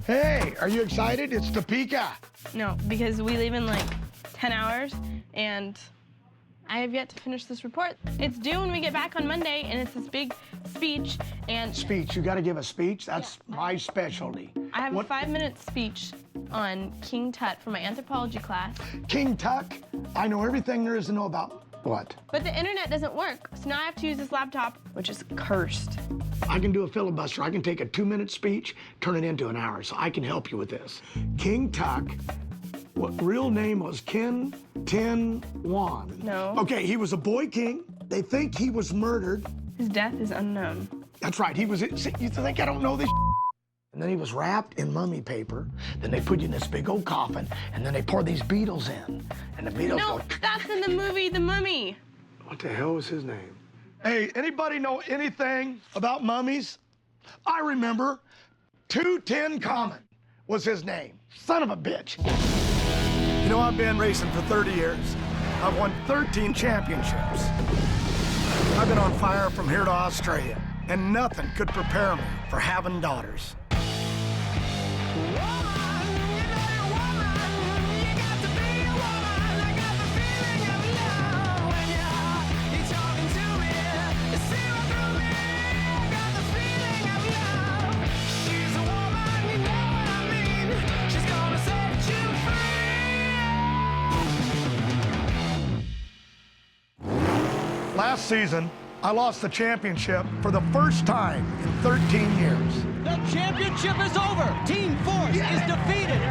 Hey, are you excited? It's Topeka. No, because we leave in like 10 hours, and I have yet to finish this report. It's due when we get back on Monday, and it's this big speech, and... Speech, you gotta give a speech? That's my specialty. I have a 5-minute speech on King Tut for my anthropology class. King Tut? I know everything there is to know about what? But the internet doesn't work, so now I have to use this laptop, which is cursed. I can do a filibuster. I can take a 2-minute speech, turn it into an hour, so I can help you with this. King Tut, what real name was Ken Tin Wan. No. Okay, he was a boy king. They think he was murdered. His death is unknown. That's right, he was, you think I don't know this? And then he was wrapped in mummy paper. Then they put you in this big old coffin, and then they pour these beetles in. And the beetles No, go... that's in the movie The Mummy. What the hell was his name? Hey, anybody know anything about mummies? I remember 210 Common was his name. Son of a bitch. You know, I've been racing for 30 years. I've won 13 championships. I've been on fire from here to Australia, and nothing could prepare me for having daughters. Last season, I lost the championship for the first time in 13 years. The championship is over. Team Force is defeated.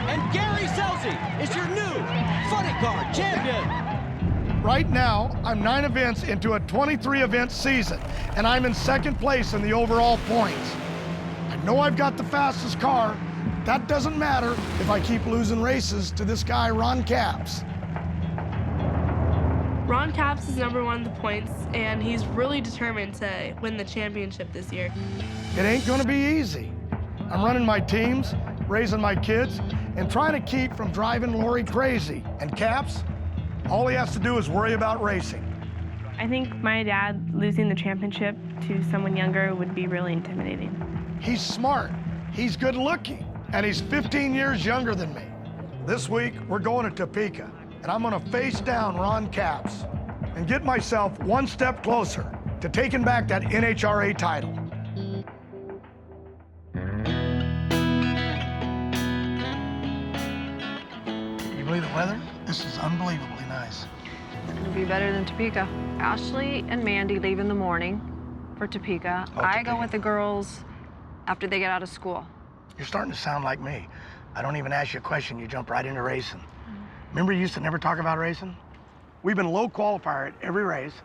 And Gary Scelzi is your new funny car champion. Right now, I'm 9 events into a 23-event season, and I'm in second place in the overall points. I know I've got the fastest car. That doesn't matter if I keep losing races to this guy, Ron Capps. Ron Capps is #1 in the points, and he's really determined to win the championship this year. It ain't gonna be easy. I'm running my teams, raising my kids, and trying to keep from driving Lori crazy. And Capps, all he has to do is worry about racing. I think my dad losing the championship to someone younger would be really intimidating. He's smart, he's good looking, and he's 15 years younger than me. This week, we're going to Topeka, and I'm gonna face down Ron Capps and get myself one step closer to taking back that NHRA title. Can you believe the weather? This is unbelievably nice. It's gonna be better than Topeka. Ashley and Mandy leave in the morning for Topeka. Oh, I Topeka. go with the girls after they get out of school. You're starting to sound like me. I don't even ask you a question, you jump right into racing. Remember you used to never talk about racing? We've been low qualifier at every race,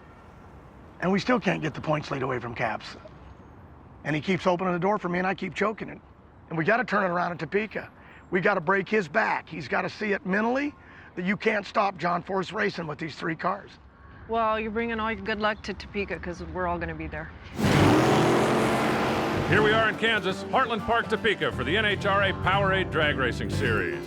and we still can't get the points lead away from Capps. And he keeps opening the door for me, and I keep choking it. And we gotta turn it around in Topeka. We gotta break his back. He's gotta see it mentally that you can't stop John Force racing with these 3 cars. Well, you're bringing all your good luck to Topeka because we're all gonna be there. Here we are in Kansas, Heartland Park, Topeka, for the NHRA Powerade Drag Racing Series.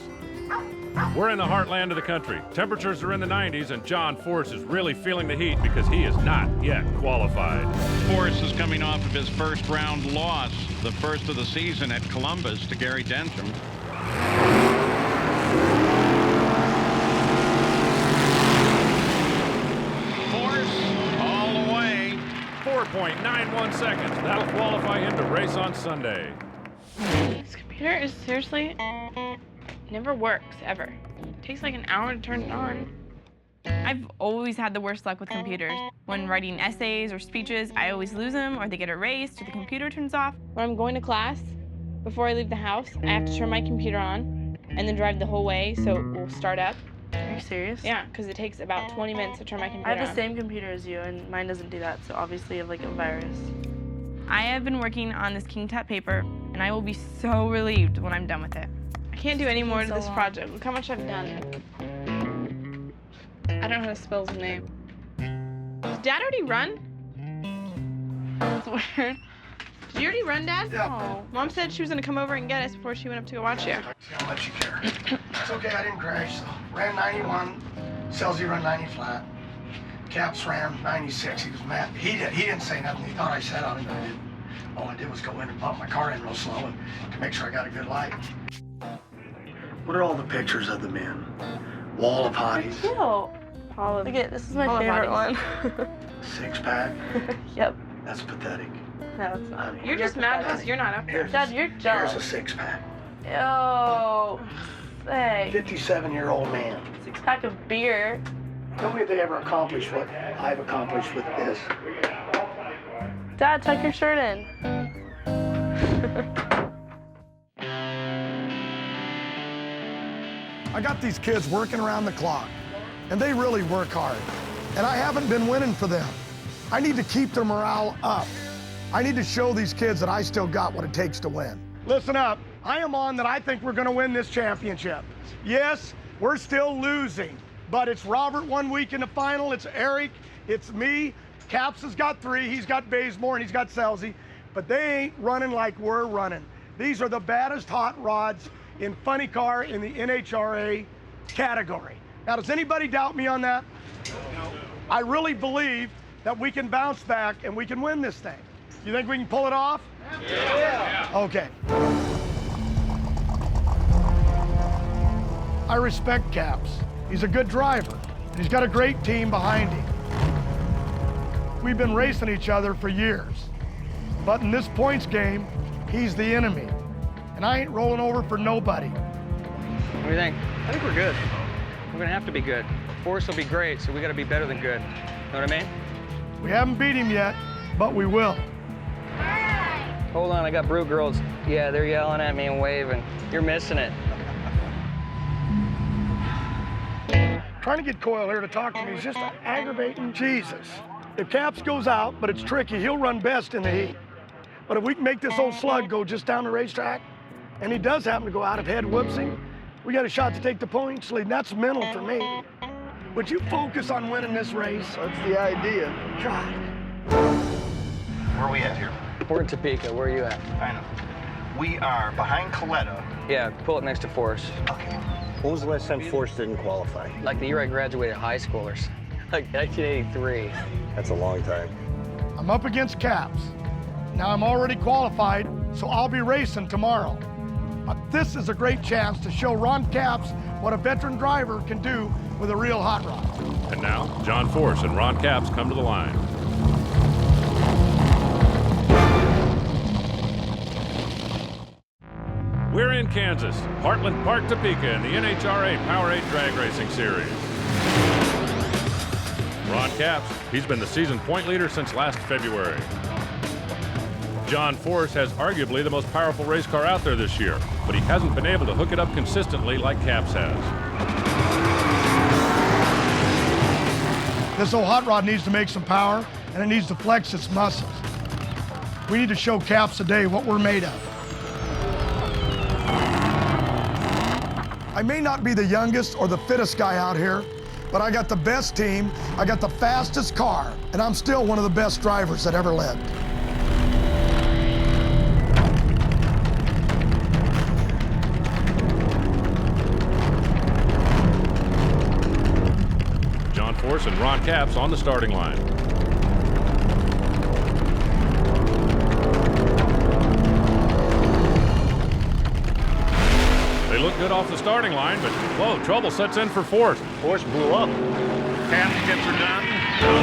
We're in the heartland of the country. Temperatures are in the 90s, and John Force is really feeling the heat because he is not yet qualified. Force is coming off of his first round loss, the first of the season at Columbus to Gary Densham. Force all the way. 4.91 seconds. That'll qualify him to race on Sunday. This computer is seriously never works, ever. It takes like an hour to turn it on. I've always had the worst luck with computers. When writing essays or speeches, I always lose them, or they get erased, or the computer turns off. When I'm going to class, before I leave the house, I have to turn my computer on and then drive the whole way so it will start up. Are you serious? Yeah, because it takes about 20 minutes to turn my computer I have on. the same computer as you, and mine doesn't do that, so obviously you have like a virus. I have been working on this King Tut paper, and I will be so relieved when I'm done with it. I can't do any more to this project. Look how much I've done. I don't know how to spell his name. Did Dad already run? That's weird. Did you already run, Dad? Yeah. Oh. Mom said she was gonna come over and get us before she went up to go watch you. I'll let you care. It's okay, I didn't crash. So. Ran 91, Scelzi run 90 flat. Capps ran 96, he was mad. He didn't say nothing, he thought I said on him, but I didn't. All I did was go in and bump my car in real slow and to make sure I got a good light. What are all the pictures of the men? Wall of hotties. Cute. Look at this is my favorite one. Six-pack. Yep. That's pathetic. No, it's not. Honey, You're just mad because you're not up there. Dad, you're jealous. Here's a six-pack. Ew. Sick. 57-year-old man. 6-pack of beer. Tell me if they ever accomplished what I've accomplished with this. Dad, tuck your shirt in. I got these kids working around the clock, and they really work hard. And I haven't been winning for them. I need to keep their morale up. I need to show these kids that I still got what it takes to win. Listen up. I am on that I think we're going to win this championship. Yes, we're still losing, but it's Robert 1 week in the final. It's Eric. It's me. Caps has got 3. He's got Bazemore, and he's got Selzy. But they ain't running like we're running. These are the baddest hot rods in funny car in the NHRA category. Now, does anybody doubt me on that? No. I really believe that we can bounce back and we can win this thing. You think we can pull it off? Yeah. Okay. I respect Caps. He's a good driver, and he's got a great team behind him. We've been racing each other for years, but in this points game, he's the enemy, and I ain't rolling over for nobody. What do you think? I think we're good. We're gonna have to be good. Force will be great, so we gotta be better than good. Know what I mean? We haven't beat him yet, but we will. Hold on, I got Brew Girls. Yeah, they're yelling at me and waving. You're missing it. Trying to get Coyle here to talk to me is just aggravating. Jesus. If Caps goes out, but it's tricky, he'll run best in the heat. But if we can make this old slug go just down the racetrack, and he does happen to go out, if head whoops him, we got a shot to take the points lead. That's mental for me. Would you focus on winning this race? That's the idea. God. Where are we at here? We're in Topeka. Where are you at? I know. We are behind Coletta. Yeah, pull up next to Force. Okay. When was the last time Force didn't qualify? Like the year I graduated high schoolers. Like 1983. That's a long time. I'm up against Caps. Now I'm already qualified, so I'll be racing tomorrow. But this is a great chance to show Ron Caps what a veteran driver can do with a real hot rod. And now, John Force and Ron Capps come to the line. We're in Kansas, Heartland Park, Topeka, in the NHRA Powerade Drag Racing Series. Ron Capps, he's been the season point leader since last February. John Force has arguably the most powerful race car out there this year, but he hasn't been able to hook it up consistently like Capps has. This old hot rod needs to make some power, and it needs to flex its muscles. We need to show Caps today what we're made of. I may not be the youngest or the fittest guy out here, but I got the best team, I got the fastest car, and I'm still one of the best drivers that ever lived. John Force and Ron Capps on the starting line. They look good off the starting line, but whoa, trouble sets in for Force. Force blew up. Capps gets her done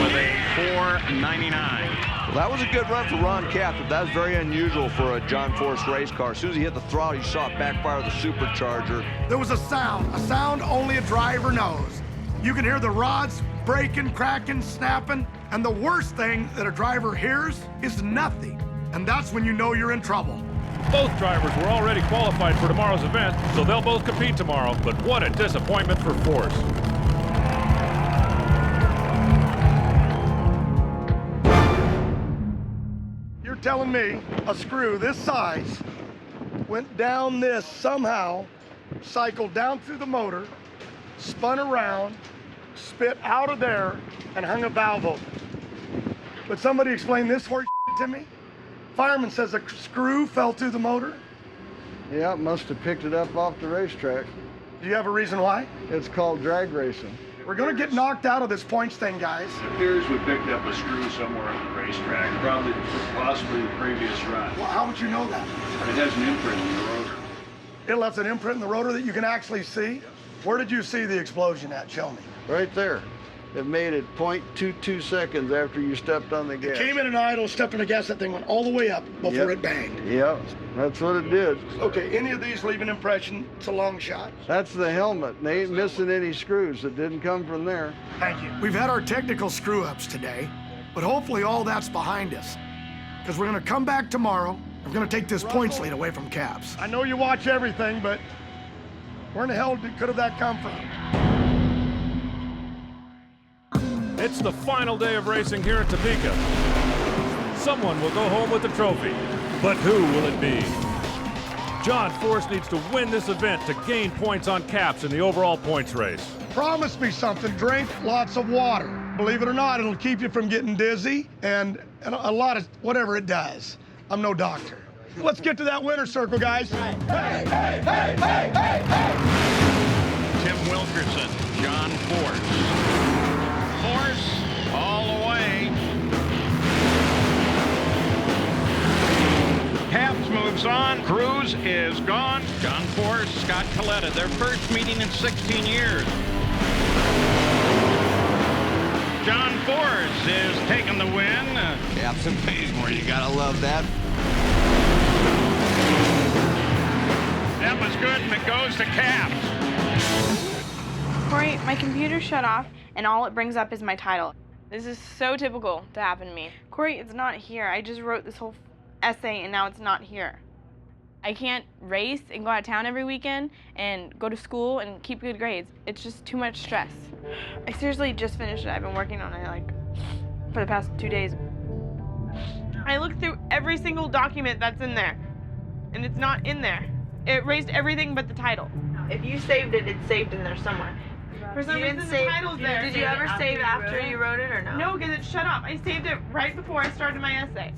with a 4.99. Well, that was a good run for Ron Capps, but that was very unusual for a John Force race car. As soon as he hit the throttle, you saw it backfire the supercharger. There was a sound only a driver knows. You can hear the rods breaking, cracking, snapping, and the worst thing that a driver hears is nothing. And that's when you know you're in trouble. Both drivers were already qualified for tomorrow's event, so they'll both compete tomorrow, but what a disappointment for Force. You're telling me a screw this size went down this somehow, cycled down through the motor, spun around, spit out of there, and hung a valve open. Would somebody explain this horse to me? Fireman says a screw fell through the motor. Yeah, must have picked it up off the racetrack. Do you have a reason why? It's called drag racing. We're gonna get knocked out of this points thing, guys. It appears we picked up a screw somewhere on the racetrack, probably possibly the previous run. Well, how would you know that? It has an imprint in the rotor. It left an imprint in the rotor that you can actually see? Where did you see the explosion at? Show me. Right there. It made it 0.22 seconds after you stepped on the gas. Came in an idle, stepped on the gas, that thing went all the way up before it banged. Yep, that's what it did. Okay, any of these leave an impression, it's a long shot. That's the helmet. They ain't missing any screws. It didn't come from there. Thank you. We've had our technical screw-ups today, but hopefully all that's behind us. Because we're gonna come back tomorrow, we're gonna take this points lead away from Caps. I know you watch everything, but where in the hell could have that come from? It's the final day of racing here at Topeka. Someone will go home with the trophy, but who will it be? John Force needs to win this event to gain points on Caps in the overall points race. Promise me something, drink lots of water. Believe it or not, it'll keep you from getting dizzy and a lot of whatever it does. I'm no doctor. Let's get to that winner's circle, guys. Hey, hey, hey, hey, hey, hey! Tim Wilkerson, John Force. Force all the way. Caps moves on. Cruz is gone. John Force, Scott Coletta, their first meeting in 16 years. John Force is taking the win. Caps and Bazemore, you gotta love that. That was good, and it goes to Caps. Corey, my computer shut off, and all it brings up is my title. This is so typical to happen to me. Corey, it's not here. I just wrote this whole essay, and now it's not here. I can't race and go out of town every weekend and go to school and keep good grades. It's just too much stress. I seriously just finished it. I've been working on it, for the past 2 days. I looked through every single document that's in there, and it's not in there. It erased everything but the title. If you saved it, it's saved in there somewhere. For some reason, the title's there. Did you ever save after you wrote it or no? No, because it shut off. I saved it right before I started my essay.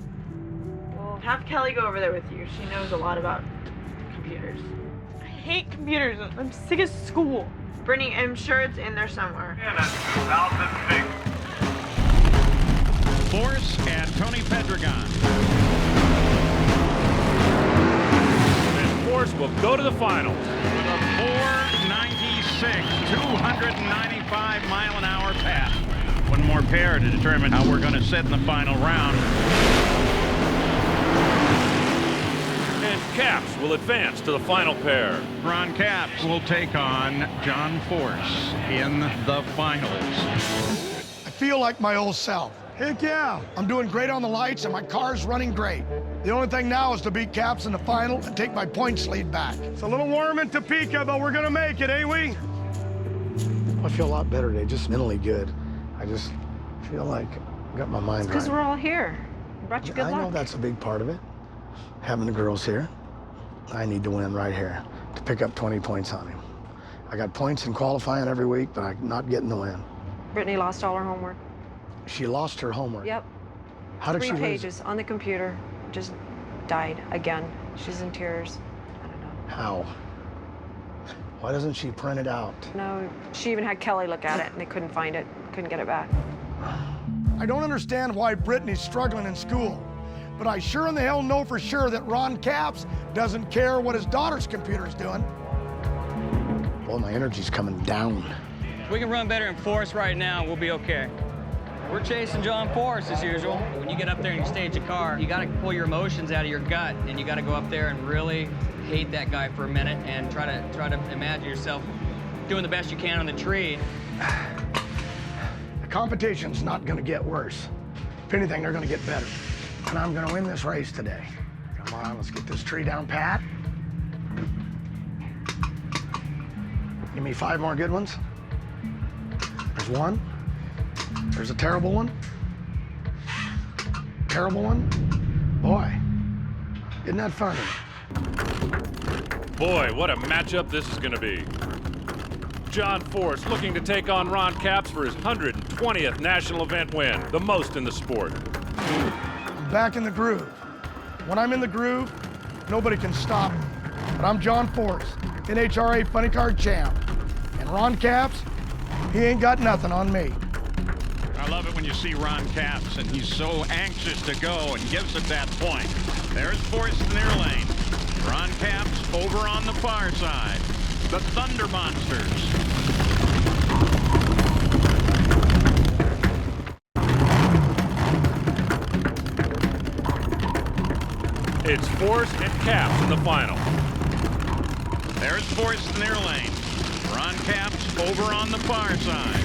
Well, have Kelly go over there with you. She knows a lot about computers. I hate computers. I'm sick of school. Brittany, I'm sure it's in there somewhere. Force and Tony Pedregon. And Force will go to the finals. With a 496, 295-mile-an-hour pass. One more pair to determine how we're going to sit in the final round. And Caps will advance to the final pair. Ron Caps will take on John Force in the finals. I feel like my old self. Heck yeah, I'm doing great on the lights and my car's running great. The only thing now is to beat Caps in the final and take my points lead back. It's a little warm in Topeka, but we're gonna make it, ain't we? I feel a lot better today, just mentally good. I just feel like I got my mind right. Because we're all here. Brought you good luck. I know that's a big part of it. Having the girls here. I need to win right here to pick up 20 points on him. I got points in qualifying every week, but I'm not getting the win. Brittany lost all her homework. She lost her homework. Yep. How did she lose? 3 pages on the computer. Just died again. She's in tears. I don't know. How? Why doesn't she print it out? No, she even had Kelly look at it and they couldn't find it. Couldn't get it back. I don't understand why Brittany's struggling in school, but I sure in the hell know for sure that Ron Caps doesn't care what his daughter's computer's doing. Well, my energy's coming down. If we can run better in Force right now, we'll be okay. We're chasing John Force as usual. When you get up there and you stage a car, you gotta pull your emotions out of your gut and you gotta go up there and really hate that guy for a minute and try to imagine yourself doing the best you can on the tree. The competition's not gonna get worse. If anything, they're gonna get better. And I'm gonna win this race today. Come on, let's get this tree down pat. Give me 5 more good ones. There's one. There's a terrible one. Terrible one. Boy, isn't that funny? Boy, what a matchup this is going to be. John Force looking to take on Ron Caps for his 120th national event win, the most in the sport. I'm back in the groove. When I'm in the groove, nobody can stop me. But I'm John Force, NHRA funny car champ. And Ron Caps, He ain't got nothing on me. I love it when you see Ron Capps, and he's so anxious to go and gives it that point. There's Forrest in their lane. Ron Capps over on the far side. The Thunder Monsters. It's Forrest and Capps in the final. There's Forrest in their lane. Ron Capps over on the far side.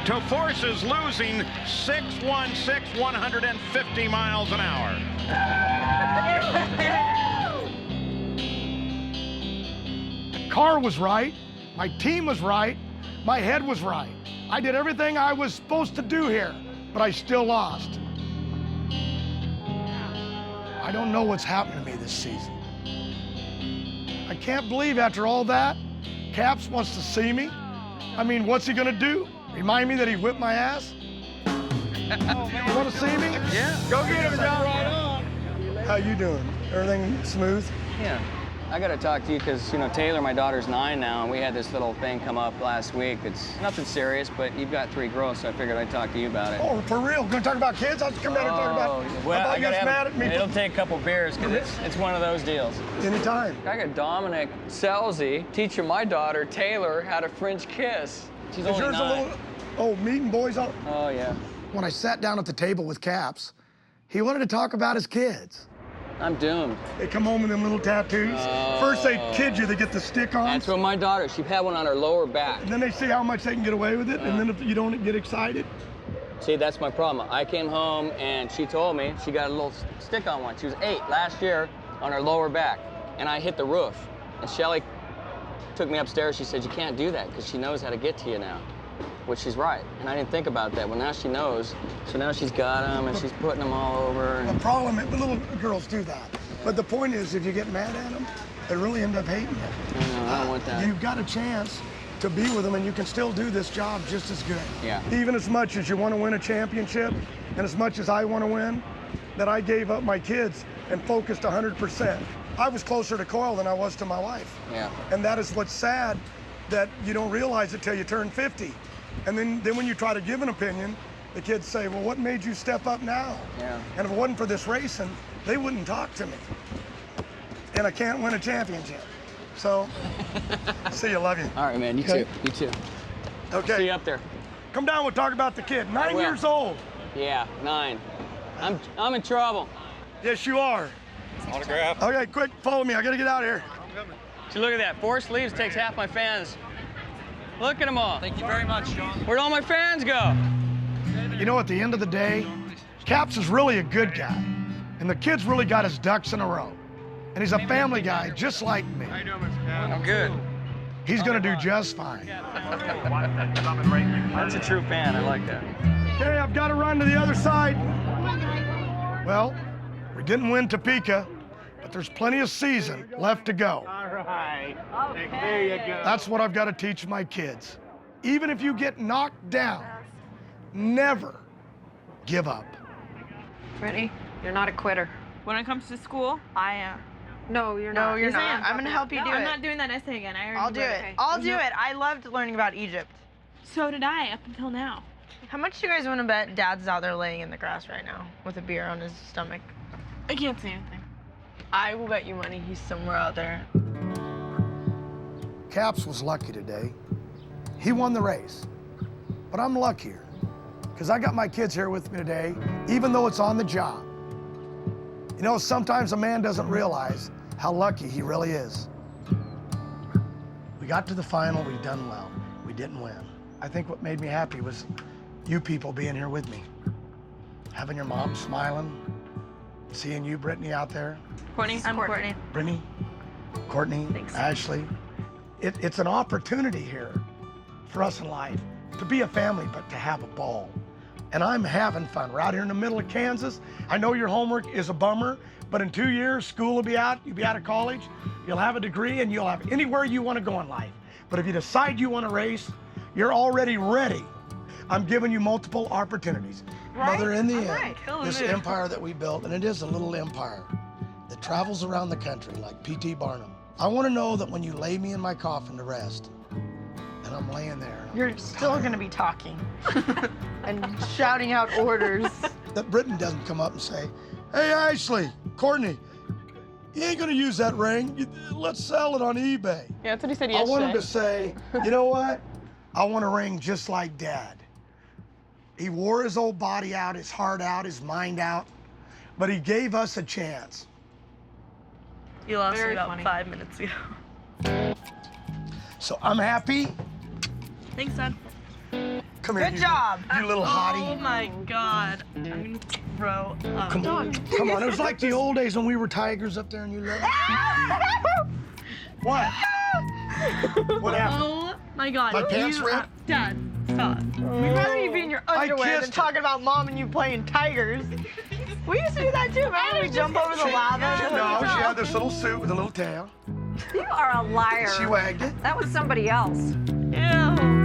To Force's losing 616, 150 miles an hour. The car was right, my team was right, my head was right. I did everything I was supposed to do here, but I still lost. I don't know what's happened to me this season. I can't believe after all that, Capps wants to see me. I mean, what's he gonna do? Remind me that he whipped my ass? You want to see me? Yeah. Go get him, John. Right on. How you doing? Everything smooth? Yeah. I got to talk to you because, you know, Taylor, my daughter's 9 now, and we had this little thing come up last week. It's nothing serious, but you've got 3 girls, so I figured I'd talk to you about it. Oh, for real? Gonna talk about kids? I'll just come down and talk about. Well, I gotta mad at me. It'll take a couple beers because it's one of those deals. Anytime. I got Dominic Selzy teaching my daughter Taylor how to French kiss. She's only 9. A little, oh, meeting boys on. Oh yeah. When I sat down at the table with Capps, he wanted to talk about his kids. I'm doomed. They come home with them little tattoos. First they kid you, they get the stick on. That's what my daughter, she had one on her lower back. And then they see how much they can get away with it, and then if you don't get excited. See, that's my problem. I came home and she told me she got a little stick on one. She was 8 last year on her lower back, and I hit the roof. And Shelly took me upstairs. She said, you can't do that because she knows how to get to you now. Which she's right, and I didn't think about that. Well, now she knows, so now she's got them, and she's putting them all over. And... The problem is, little girls do that. But the point is, if you get mad at them, they really end up hating you. I don't want that. You've got a chance to be with them, and you can still do this job just as good. Yeah. Even as much as you want to win a championship, and as much as I want to win, that I gave up my kids and focused 100%. I was closer to Coyle than I was to my wife. Yeah. And that is what's sad, that you don't realize it till you turn 50. And then when you try to give an opinion, the kids say, well, what made you step up now? Yeah. And if it wasn't for this racing, they wouldn't talk to me. And I can't win a championship. So, see you, love you. All right, man, you too, you too. Okay. See you up there. Come down, we'll talk about the kid. 9 years old. Yeah, 9. I'm in trouble. Yes, you are. Autograph. Okay, quick, follow me, I gotta get out of here. So look at that, Forrest leaves, takes half my fans. Look at them all. Thank you very much, Sean. Where'd all my fans go? You know, at the end of the day, Capps is really a good guy. And the kid's really got his ducks in a row. And he's a family guy, just like me. How you doing, Mr. Capps? I'm good. He's gonna do just fine. That's a true fan, I like that. Okay, I've got to run to the other side. Well, we didn't win Topeka, but there's plenty of season left to go. All right. There you go. That's what I've got to teach my kids. Even if you get knocked down, never give up. Brittany, you're not a quitter. When it comes to school, I am. No, you're No, not. you're Yes, I not. am. I'm gonna help you do it. I'm not doing that essay again. I already I'll do wrote it. I'll do it. I loved learning about Egypt. So did I, up until now. How much do you guys want to bet Dad's out there laying in the grass right now with a beer on his stomach? I can't say anything. I will bet you money he's somewhere out there. Capps was lucky today. He won the race. But I'm luckier, because I got my kids here with me today, even though it's on the job. You know, sometimes a man doesn't realize how lucky he really is. We got to the final, we done well. We didn't win. I think what made me happy was you people being here with me. Having your mom smiling, seeing you, Brittany, out there. Courtney, I'm Courtney. Brittany, Courtney, Thanks. Ashley. It's an opportunity here for us in life to be a family, but to have a ball. And I'm having fun. We're out here in the middle of Kansas. I know your homework is a bummer, but in 2 years, school will be out, you'll be out of college, you'll have a degree, and you'll have anywhere you want to go in life. But if you decide you want to race, you're already ready. I'm giving you multiple opportunities. Right? Mother, in the end, Right. this empire that we built, and it is a little empire that travels around the country like P.T. Barnum. I want to know that when you lay me in my coffin to rest, and I'm laying there, You're still going to be talking and shouting out orders. that Britain doesn't come up and say, hey, Ashley, Courtney, you ain't gonna use that ring. Let's sell it on eBay. Yeah, that's what he said I yesterday. want him to say, you know what? I want a ring just like Dad. He wore his old body out, his heart out, his mind out, but he gave us a chance. You lost Very me about funny. 5 minutes ago. So I'm happy. Thanks, Dad. Come here, Good job. you little Oh hottie. my God. I'm going to throw up. Come on, come on. It was like the old days when we were tigers up there and you loved What? What happened? Oh my God. My pants ripped? Dad, stop. We'd rather you be in your I underwear than kissed talking about Mom and you playing tigers. We used to do that too. Remember we jump over the lava? No, she had this little suit with a little tail. You are a liar. She wagged it. That was somebody else. Ew.